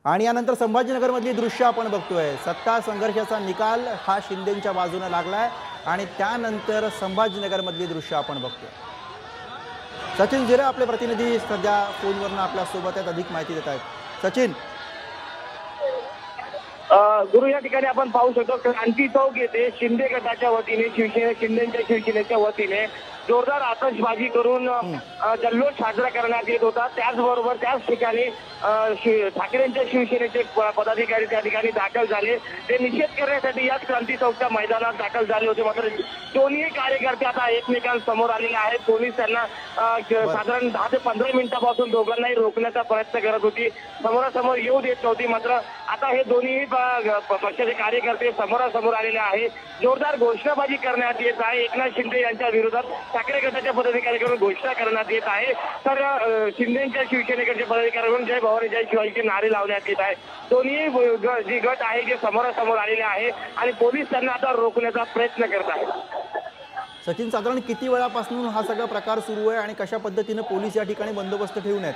आणि यानंतर संभाजीनगरमधली दृश्य आपण बघतोय। सत्ता संघर्षाचा निकाल हा शिंदेंच्या बाजूने लागलाय आणि त्यानंतर संभाजीनगरमधली दृश्य आपण बघतोय। सचिन जिरे आपले प्रतिनिधी सध्या फोनवरून आपल्या सोबत आहेत, अधिक माहिती देत आहेत। सचिन, गुरु या ठिकाणी आपण पाहू शकतो क्रांती चौक येथे शिंदे गटाच्या वतीने शिंदेच्या शिवसेनेच्या वतीने जोरदार आतषबाजी करून जल्लोष साजरा करण्यात येत होता। त्याचबरोबर त्याच ठिकाणी ठाकरेंच्या शिवसेनेचे पदाधिकारी त्या ठिकाणी दाखल झाले। ते निषेध करण्यासाठी याच क्रांती चौकच्या मैदानात दाखल झाले होते। मात्र दोन्ही कार्यकर्ते आता एकमेकांसमोर आलेले आहेत। पोलीस त्यांना साधारण 10 ते 15 मिनिटांपासून दोघांनाही रोखण्याचा प्रयत्न करत होती, समोरासमोर येऊ देत नव्हती। मात्र आता हे दोन्ही पक्षाचे कार्यकर्ते समोरासमोर आलेले आहे। जोरदार घोषणाबाजी करण्यात येत आहे। एकनाथ शिंदे यांच्या विरोधात ठाकरे गटाच्या पदाधिकाऱ्यांकडून घोषणा करण्यात येत आहे, तर शिंदेच्या शिवसेनेकडच्या पदाधिकाऱ्यांकडून जय भवानी जय शिवाजीचे नारे लावण्यात येत आहे। दोन्ही जी गट आहे ते समोरासमोर आलेले आहे आणि पोलीस त्यांना आता रोखण्याचा प्रयत्न करत आहेत। सचिन, साधारण किती वेळापासून हा सगळा प्रकार सुरू आहे आणि कशा पद्धतीने पोलीस या ठिकाणी बंदोबस्त ठेवून आहेत?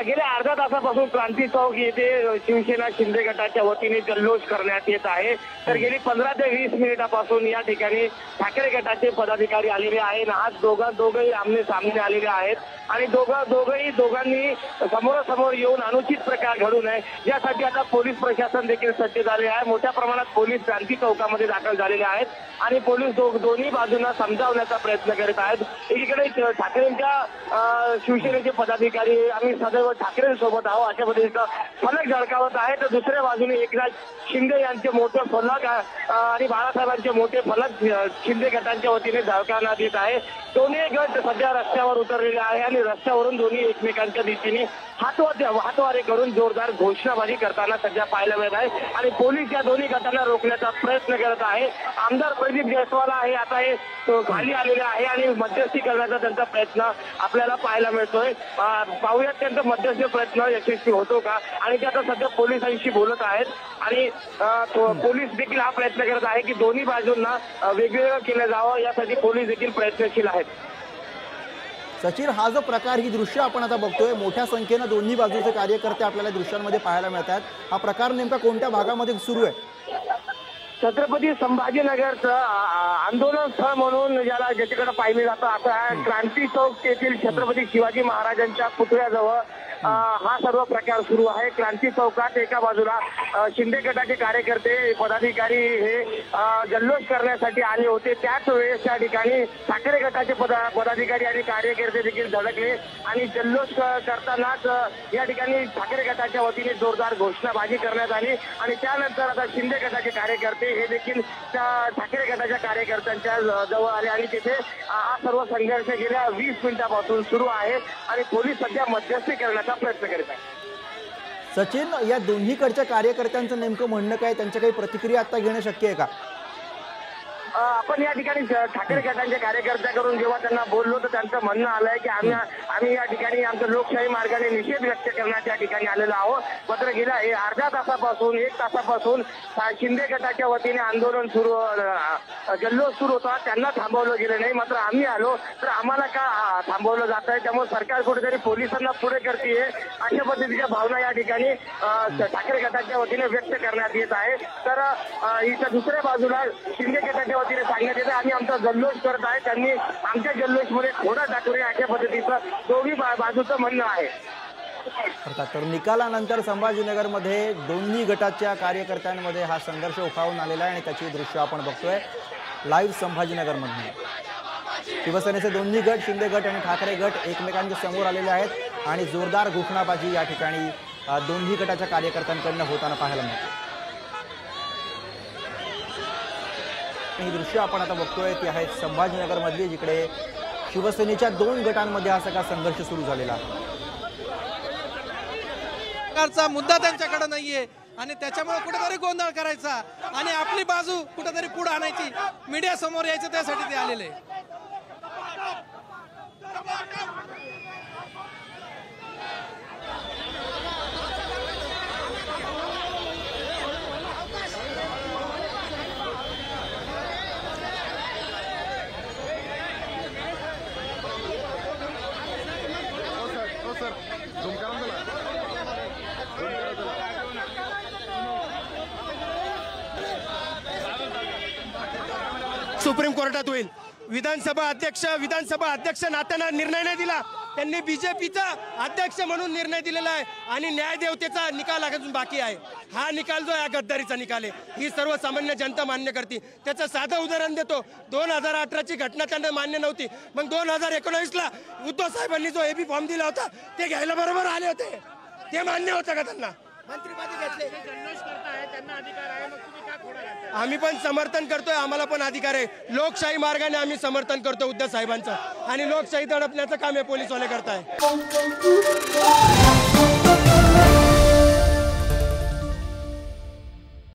गेल्या अर्ध्या तासापासून क्रांती चौक येथे शिवसेना शिंदे गटाच्या वतीने जल्लोष करण्यात येत आहे। तर गेली 15 ते 20 मिनिटांपासून या ठिकाणी ठाकरे गटाचे पदाधिकारी आलेले आहेत। आज दोघंही आमने सामने आलेले आहेत आणि दोघांनी समोरासमोर येऊन अनुचित प्रकार घडू नये यासाठी आता पोलीस प्रशासन देखील सज्ज झाले आहे। मोठ्या प्रमाणात पोलीस क्रांती चौकामध्ये दाखल झालेले आहेत आणि पोलीस दोन्ही बाजूंना समजावण्याचा प्रयत्न करीत आहेत। एकीकडे ठाकरेंच्या शिवसेनेचे पदाधिकारी आम्ही सदैव ठाकरेंसोबत आहोत अशा पद्धतीचा फलक झळकावत आहे, तर दुसऱ्या बाजूने एकनाथ शिंदे यांचे मोठे फलक आणि बाळासाहेबांचे मोठे फलक शिंदे गटांच्या वतीने झळकावण्यात येत आहे। दोन्ही गट सध्या रस्त्यावर उतरलेले आहे आणि रस्त्यावरून दोन्ही एकमेकांच्या दिशेने हातवारे करून जोरदार घोषणाबाजी करताना सध्या पाहायला मिळत आहे आणि पोलीस या दोन्ही गटांना रोखण्याचा प्रयत्न करत आहे। आमदार प्रदीप जयस्वाल आहे आता हे खाली आलेले आहे आणि मध्यस्थी करण्याचा त्यांचा प्रयत्न आपल्याला पाहायला मिळतोय। पाहूयात त्यांचा मध्यस्थी प्रयत्न यशस्वी होतो का, आणि ते आता सध्या पोलिसांशी बोलत आहेत आणि पोलीस देखील हा प्रयत्न करत आहे की दोन्ही बाजूंना वेगवेगळं केलं जावं यासाठी पोलीस देखील प्रयत्नशील आहेत। सचिन, हा जो प्रकार, ही दृश्य आपण आता बघतोय, मोठ्या संख्येने दोन्ही बाजूचे कार्यकर्ते आपल्याला दृश्यांमध्ये पाहायला मिळतात। हा प्रकार नेमका कोणत्या भागामध्ये सुरू आहे? छत्रपती संभाजीनगरचं आंदोलन स्थळ म्हणून ज्याच्याकडे पाहिलं जातं असं क्रांती चौक येथील छत्रपती शिवाजी महाराजांच्या पुतळ्याजवळ हा सर्व प्रकार सुरू आहे। क्रांती चौकात एका बाजूला शिंदे गटाचे कार्यकर्ते पदाधिकारी हे जल्लोष करण्यासाठी आले होते, त्याच वेळेस त्या ठिकाणी ठाकरे गटाचे पदाधिकारी आणि कार्यकर्ते देखील धडकले आणि जल्लोष करतानाच या ठिकाणी ठाकरे गटाच्या वतीने जोरदार घोषणाबाजी करण्यात आली आणि त्यानंतर आता शिंदे गटाचे कार्यकर्ते हे देखील त्या ठाकरे गटाच्या कार्यकर्त्यांच्या जवळ आले आणि तिथे हा सर्व संघर्ष गेल्या 20 मिनिटांपासून सुरू आहे आणि पोलीस सध्या मध्यस्थी करण्याचा प्रयत्न करीत आहे। सचिन, या दोन्हीकडच्या कार्यकर्त्यांचं नेमकं म्हणणं काय, त्यांच्या काही प्रतिक्रिया आता घेणं शक्य आहे का? आपण या ठिकाणी ठाकरे गटांच्या कार्यकर्त्यांकडून जेव्हा त्यांना बोललो तर त्यांचं म्हणणं आलंय की आम्ही या ठिकाणी आमच्या लोकशाही मार्गाने निषेध व्यक्त करण्याच्या या ठिकाणी आलेलो आहोत। मात्र गेल्या अर्ध्या तासापासून 1 तासापासून शिंदे गटाच्या वतीने आंदोलन जल्लोष सुरू होता, त्यांना थांबवलं गेलं नाही। मात्र आम्ही आलो तर आम्हाला का थांबवलं जात आहे, त्यामुळे सरकार कुठेतरी पोलिसांना पुढे करते अशा पद्धतीच्या भावना या ठिकाणी ठाकरे गटाच्या वतीने व्यक्त करण्यात येत आहे। तर इथं दुसऱ्या बाजूला शिंदे गटाच्या वतीने सांगण्यात येतं आम्ही आमचा जल्लोष करत आहे, त्यांनी आमच्या जल्लोषमध्ये थोडा टाकू नये अशा पद्धतीचं दोन्ही बाजूचं म्हणणं आहे। अर्थात तर निकालानंतर संभाजीनगरमध्ये दोन्ही गटाच्या कार्यकर्त्यांमध्ये हा संघर्ष उफाळून आलेला आहे आणि त्याची दृश्य आपण बघतोय लाईव्ह संभाजीनगरमध्ये। शिवसेनेचे दोन्ही गट, शिंदे गट आणि ठाकरे गट एकमेकांच्या समोर आलेले आहेत आणि जोरदार घोषणाबाजी या ठिकाणी दोन्ही गटाच्या कार्यकर्त्यांकडून होताना पाहायला मिळते। ही दृश्य आपण आता बघतोय ती आहेत संभाजीनगरमधली, जिकडे शिवसेनेच्या 2 गटांमध्ये हा सगळा संघर्ष सुरू झालेला आहे। सरकारचा मुद्दा त्यांच्याकडे नाहीये आणि त्याच्यामुळे कुठेतरी गोंधळ करायचा आणि आपली बाजू कुठेतरी पुढे आणायची, मीडिया समोर यायचं, त्यासाठी ते आलेले। सर सुप्रीम कोर्टात होईल. विधानसभा अध्यक्ष नात्यानं निर्णय नाही दिला, त्यांनी बीजेपीचा अध्यक्ष म्हणून निर्णय दिलेला आहे आणि न्यायदेवतेचा निकाल अजून बाकी आहे. हा निकाल जो आहे गद्दारीचा निकाल आहे, ही सर्वसामान्य जनता मान्य करते. त्याचं साधं उदाहरण देतो. 2018ची घटना त्यांना मान्य नव्हती, मग 2019ला उद्धव साहेबांनी जो एबी फॉर्म दिला होता ते घ्यायला बरोबर आले होते, ते मान्य होतं का त्यांना? मंत्रिपद घेतले. आम्ही पण समर्थन करतोय, आम्हाला पण अधिकार आहे. लोकशाही मार्गाने आम्ही समर्थन करतो उद्धव साहेबांचं आणि लोकशाही दडपण्याचं काम हे पोलीसवाले करताय.